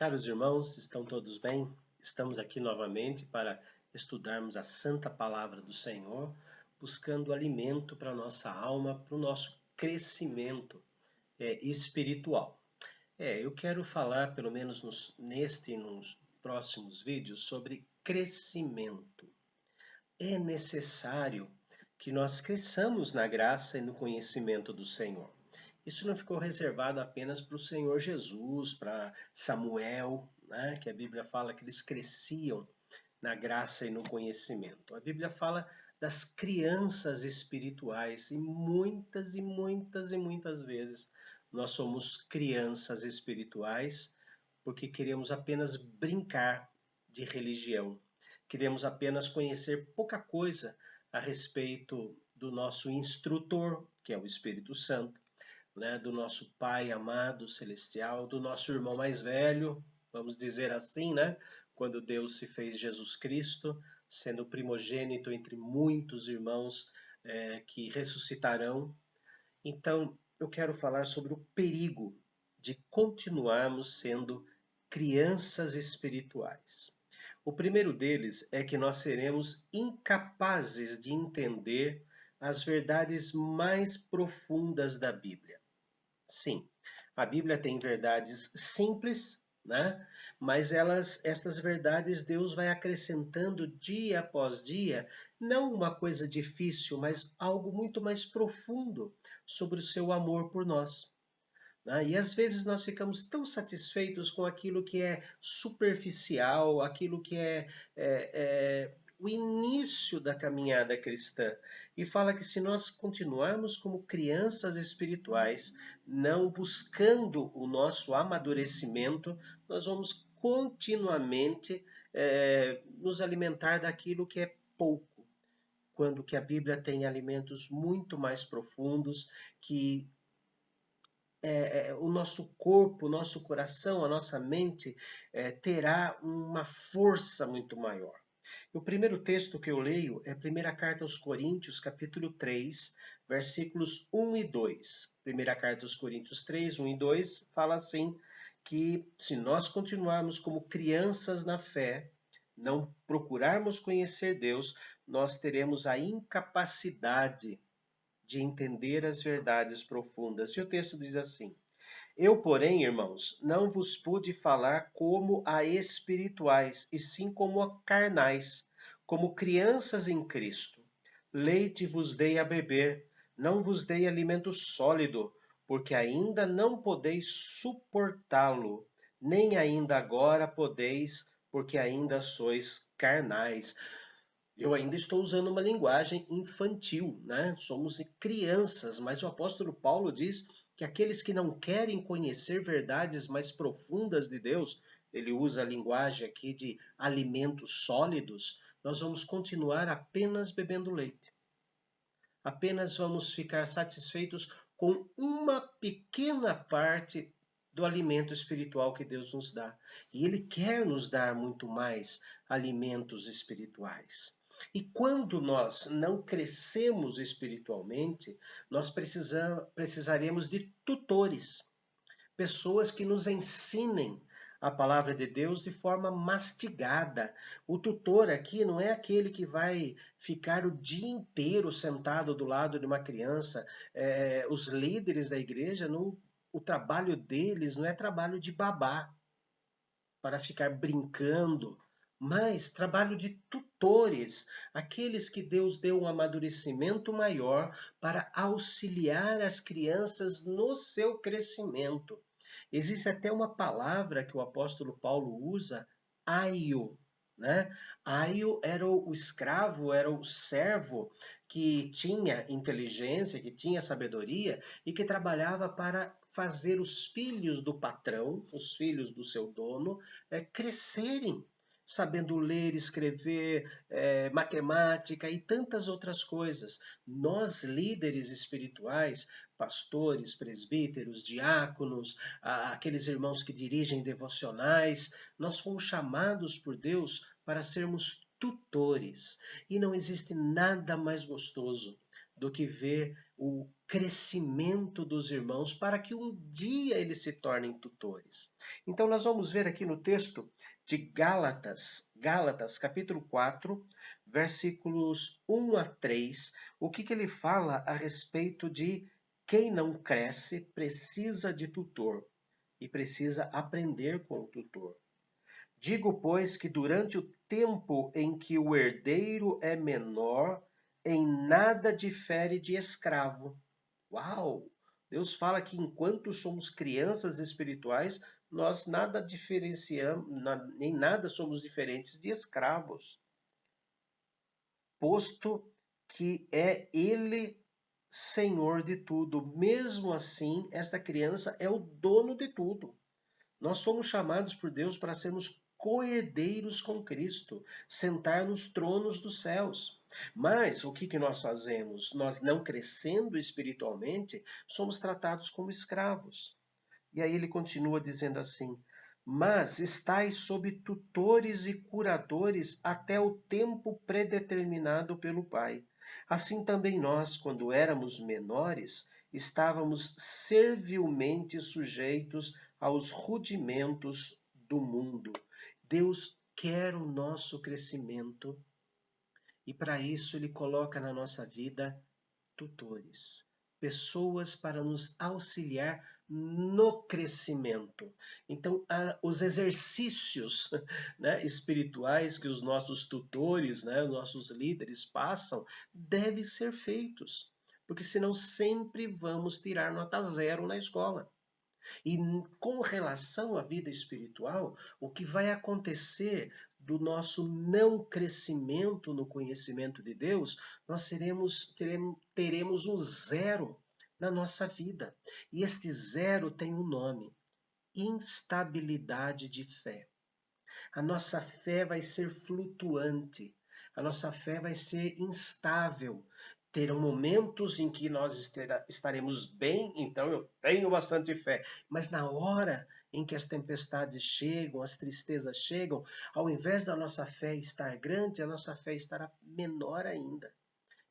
Caros irmãos, estão todos bem? Estamos aqui novamente para estudarmos a santa palavra do Senhor, buscando alimento para a nossa alma, para o nosso crescimento espiritual. Eu quero falar, pelo menos neste e nos próximos vídeos, sobre crescimento. É necessário que nós cresçamos na graça e no conhecimento do Senhor. Isso não ficou reservado apenas para o Senhor Jesus, para Samuel, né? Que a Bíblia fala que eles cresciam na graça e no conhecimento. A Bíblia fala das crianças espirituais e muitas vezes nós somos crianças espirituais porque queremos apenas brincar de religião. Queremos apenas conhecer pouca coisa a respeito do nosso instrutor, que é o Espírito Santo, né, do nosso Pai amado celestial, do nosso irmão mais velho, vamos dizer assim, né, quando Deus se fez Jesus Cristo, sendo primogênito entre muitos irmãos que ressuscitarão. Então, eu quero falar sobre o perigo de continuarmos sendo crianças espirituais. O primeiro deles é que nós seremos incapazes de entender as verdades mais profundas da Bíblia. Sim, a Bíblia tem verdades simples, né? Mas estas verdades Deus vai acrescentando dia após dia, não uma coisa difícil, mas algo muito mais profundo sobre o seu amor por nós. Né? E às vezes nós ficamos tão satisfeitos com aquilo que é superficial, aquilo que é o início da caminhada cristã. E fala que se nós continuarmos como crianças espirituais, não buscando o nosso amadurecimento, nós vamos continuamente nos alimentar daquilo que é pouco. Quando que a Bíblia tem alimentos muito mais profundos que o nosso corpo, o nosso coração, a nossa mente terá uma força muito maior. O primeiro texto que eu leio é a primeira carta aos Coríntios, capítulo 3, versículos 1 e 2. Primeira carta aos Coríntios 3, 1 e 2 fala assim, que se nós continuarmos como crianças na fé, não procurarmos conhecer Deus, nós teremos a incapacidade de entender as verdades profundas. E o texto diz assim: Eu, porém, irmãos, não vos pude falar como a espirituais, e sim como a carnais, como crianças em Cristo. Leite vos dei a beber, não vos dei alimento sólido, porque ainda não podeis suportá-lo, nem ainda agora podeis, porque ainda sois carnais. Eu ainda estou usando uma linguagem infantil, né? Somos crianças, mas o apóstolo Paulo diz que aqueles que não querem conhecer verdades mais profundas de Deus, ele usa a linguagem aqui de alimentos sólidos, nós vamos continuar apenas bebendo leite. Apenas vamos ficar satisfeitos com uma pequena parte do alimento espiritual que Deus nos dá. E Ele quer nos dar muito mais alimentos espirituais. E quando nós não crescemos espiritualmente, nós precisaremos de tutores, pessoas que nos ensinem a palavra de Deus de forma mastigada. O tutor aqui não é aquele que vai ficar o dia inteiro sentado do lado de uma criança. Os líderes da igreja, o trabalho deles não é trabalho de babá, para ficar brincando, mas trabalho de tutores, aqueles que Deus deu um amadurecimento maior para auxiliar as crianças no seu crescimento. Existe até uma palavra que o apóstolo Paulo usa, aio, né? Aio era o escravo, era o servo que tinha inteligência, que tinha sabedoria e que trabalhava para fazer os filhos do patrão, os filhos do seu dono, crescerem, sabendo ler, escrever, matemática e tantas outras coisas. Nós, líderes espirituais, pastores, presbíteros, diáconos, aqueles irmãos que dirigem devocionais, nós fomos chamados por Deus para sermos tutores. E não existe nada mais gostoso do que ver o crescimento dos irmãos para que um dia eles se tornem tutores. Então nós vamos ver aqui no texto de Gálatas capítulo 4, versículos 1 a 3, o que ele fala a respeito de quem não cresce precisa de tutor e precisa aprender com o tutor. Digo, pois, que durante o tempo em que o herdeiro é menor, em nada difere de escravo. Uau! Deus fala que enquanto somos crianças espirituais, nós nada diferenciamos, nem nada somos diferentes de escravos, posto que é Ele Senhor de tudo. Mesmo assim, esta criança é o dono de tudo. Nós fomos chamados por Deus para sermos co-herdeiros com Cristo, sentar nos tronos dos céus. Mas o que nós fazemos? Nós, não crescendo espiritualmente, somos tratados como escravos. E aí ele continua dizendo assim: mas estáis sob tutores e curadores até o tempo predeterminado pelo Pai. Assim também nós, quando éramos menores, estávamos servilmente sujeitos aos rudimentos do mundo. Deus quer o nosso crescimento e para isso ele coloca na nossa vida tutores, pessoas para nos auxiliar no crescimento. Então, os exercícios, né, espirituais que os nossos tutores, né, nossos líderes passam, devem ser feitos, porque senão sempre vamos tirar nota zero na escola. E com relação à vida espiritual, o que vai acontecer do nosso não crescimento no conhecimento de Deus, nós teremos um zero na nossa vida. E este zero tem um nome: instabilidade de fé. A nossa fé vai ser flutuante, a nossa fé vai ser instável. Terão momentos em que nós estaremos bem, então eu tenho bastante fé. Mas na hora em que as tempestades chegam, as tristezas chegam, ao invés da nossa fé estar grande, a nossa fé estará menor ainda.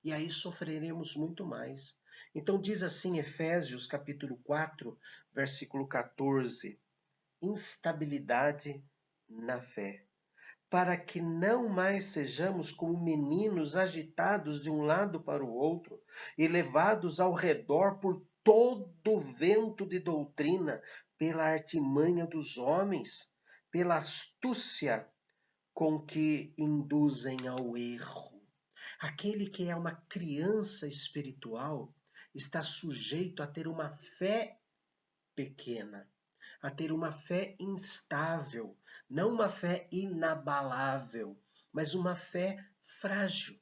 E aí sofreremos muito mais. Então diz assim Efésios capítulo 4, versículo 14: instabilidade na fé, para que não mais sejamos como meninos agitados de um lado para o outro e levados ao redor por todo vento de doutrina, pela artimanha dos homens, pela astúcia com que induzem ao erro. Aquele que é uma criança espiritual está sujeito a ter uma fé pequena, a ter uma fé instável, não uma fé inabalável, mas uma fé frágil.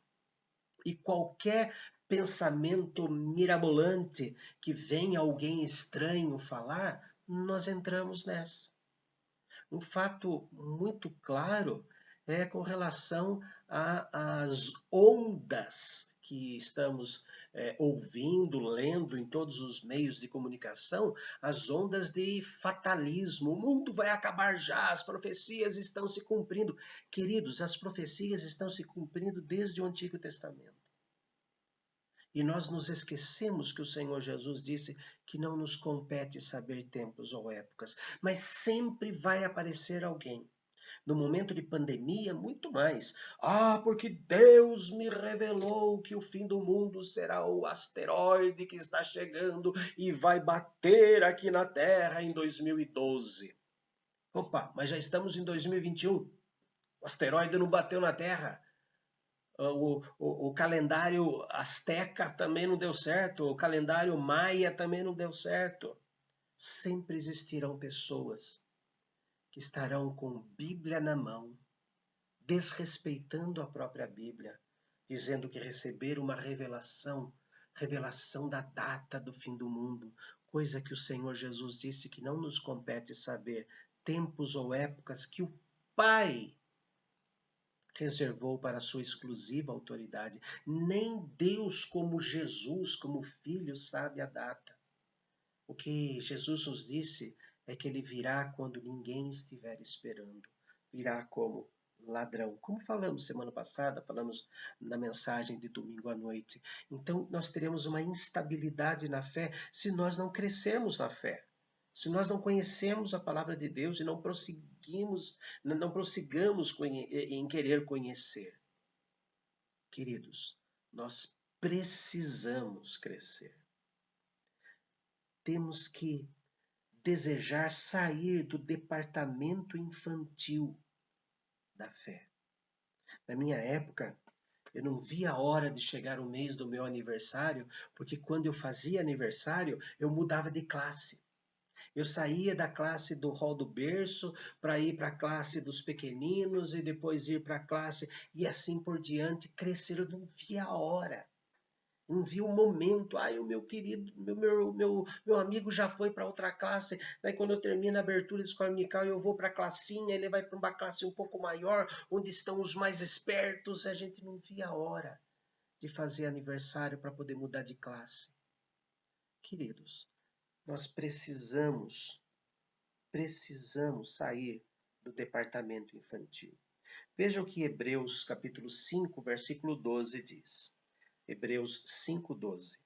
E qualquer pensamento mirabolante que venha alguém estranho falar, nós entramos nessa. Um fato muito claro é com relação às ondas que estamos ouvindo, lendo em todos os meios de comunicação, as ondas de fatalismo. O mundo vai acabar já, as profecias estão se cumprindo. Queridos, as profecias estão se cumprindo desde o Antigo Testamento. E nós nos esquecemos que o Senhor Jesus disse que não nos compete saber tempos ou épocas, mas sempre vai aparecer alguém. No momento de pandemia, muito mais. Porque Deus me revelou que o fim do mundo será o asteroide que está chegando e vai bater aqui na Terra em 2012. Opa, mas já estamos em 2021. O asteroide não bateu na Terra. O calendário asteca também não deu certo, o calendário maia também não deu certo. Sempre existirão pessoas que estarão com Bíblia na mão, desrespeitando a própria Bíblia, dizendo que receberam uma revelação da data do fim do mundo, coisa que o Senhor Jesus disse que não nos compete saber tempos ou épocas que o Pai reservou para a sua exclusiva autoridade. Nem Deus, como Jesus, como Filho, sabe a data. O que Jesus nos disse é que ele virá quando ninguém estiver esperando. Virá como ladrão. Como falamos semana passada, falamos na mensagem de domingo à noite. Então, nós teremos uma instabilidade na fé se nós não crescermos na fé. Se nós não conhecemos a palavra de Deus e não prossigamos em querer conhecer. Queridos, nós precisamos crescer. Temos que desejar sair do departamento infantil da fé. Na minha época, eu não via a hora de chegar o mês do meu aniversário, porque quando eu fazia aniversário, eu mudava de classe. Eu saía da classe do hall do berço para ir para a classe dos pequeninos e depois ir para a classe e assim por diante. Crescer, eu não via a hora. Não vi o momento. Ai, o meu querido, meu amigo já foi para outra classe. Daí quando eu termino a abertura de escola dominical, eu vou para a classinha, ele vai para uma classe um pouco maior, onde estão os mais espertos. A gente não via a hora de fazer aniversário para poder mudar de classe. Queridos, nós precisamos sair do departamento infantil. Vejam que Hebreus capítulo 5, versículo 12 diz. Hebreus 5:12.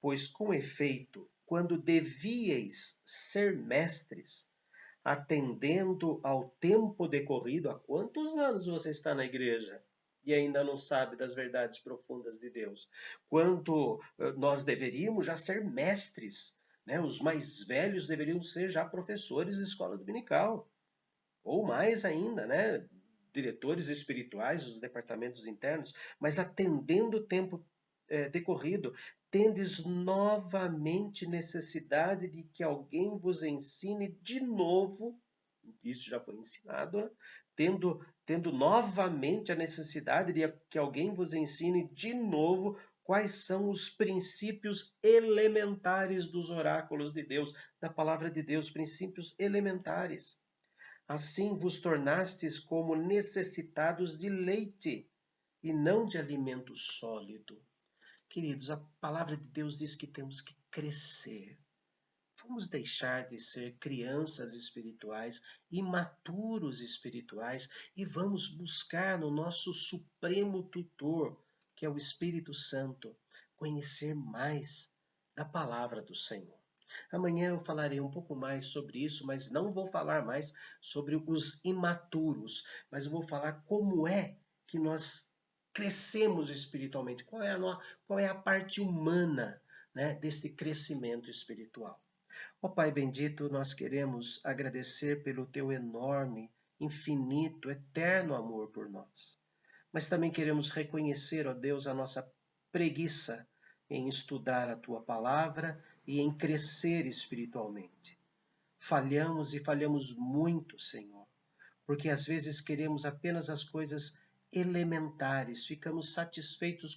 Pois com efeito, quando devíeis ser mestres, atendendo ao tempo decorrido, há quantos anos você está na igreja e ainda não sabe das verdades profundas de Deus? Quanto nós deveríamos já ser mestres, né? Os mais velhos deveriam ser já professores de escola dominical, ou mais ainda, né? Diretores espirituais dos departamentos internos, mas atendendo o tempo decorrido, tendes novamente necessidade de que alguém vos ensine de novo, isso já foi ensinado, né? tendo novamente a necessidade de que alguém vos ensine de novo quais são os princípios elementares dos oráculos de Deus, da palavra de Deus, princípios elementares. Assim vos tornastes como necessitados de leite e não de alimento sólido. Queridos, a palavra de Deus diz que temos que crescer. Vamos deixar de ser crianças espirituais, imaturos espirituais, e vamos buscar no nosso supremo tutor, que é o Espírito Santo, conhecer mais da palavra do Senhor. Amanhã eu falarei um pouco mais sobre isso, mas não vou falar mais sobre os imaturos, mas eu vou falar como é que nós crescemos espiritualmente, qual é a parte humana, né, desse crescimento espiritual. Ó Pai bendito, nós queremos agradecer pelo teu enorme, infinito, eterno amor por nós. Mas também queremos reconhecer, ó Deus, a nossa preguiça em estudar a tua palavra e em crescer espiritualmente. Falhamos e falhamos muito, Senhor, porque às vezes queremos apenas as coisas elementares, ficamos satisfeitos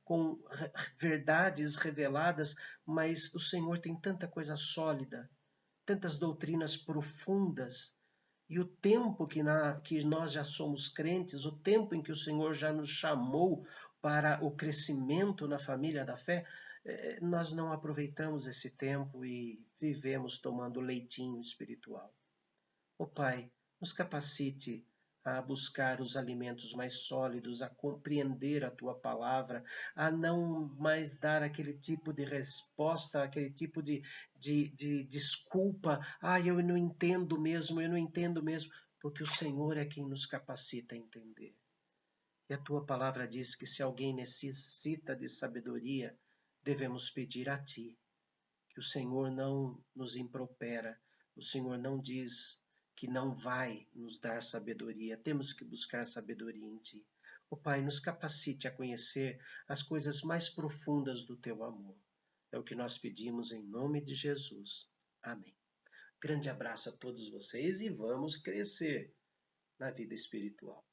com verdades reveladas, mas o Senhor tem tanta coisa sólida, tantas doutrinas profundas, e o tempo que nós já somos crentes, o tempo em que o Senhor já nos chamou para o crescimento na família da fé, nós não aproveitamos esse tempo e vivemos tomando leitinho espiritual. Ó Pai, nos capacite a buscar os alimentos mais sólidos, a compreender a Tua palavra, a não mais dar aquele tipo de resposta, aquele tipo de desculpa. Eu não entendo mesmo, porque o Senhor é quem nos capacita a entender. E a Tua palavra diz que se alguém necessita de sabedoria, devemos pedir a Ti, que o Senhor não nos impropera, o Senhor não diz que não vai nos dar sabedoria, temos que buscar sabedoria em Ti. Ó Pai, nos capacite a conhecer as coisas mais profundas do Teu amor. É o que nós pedimos em nome de Jesus. Amém. Grande abraço a todos vocês e vamos crescer na vida espiritual.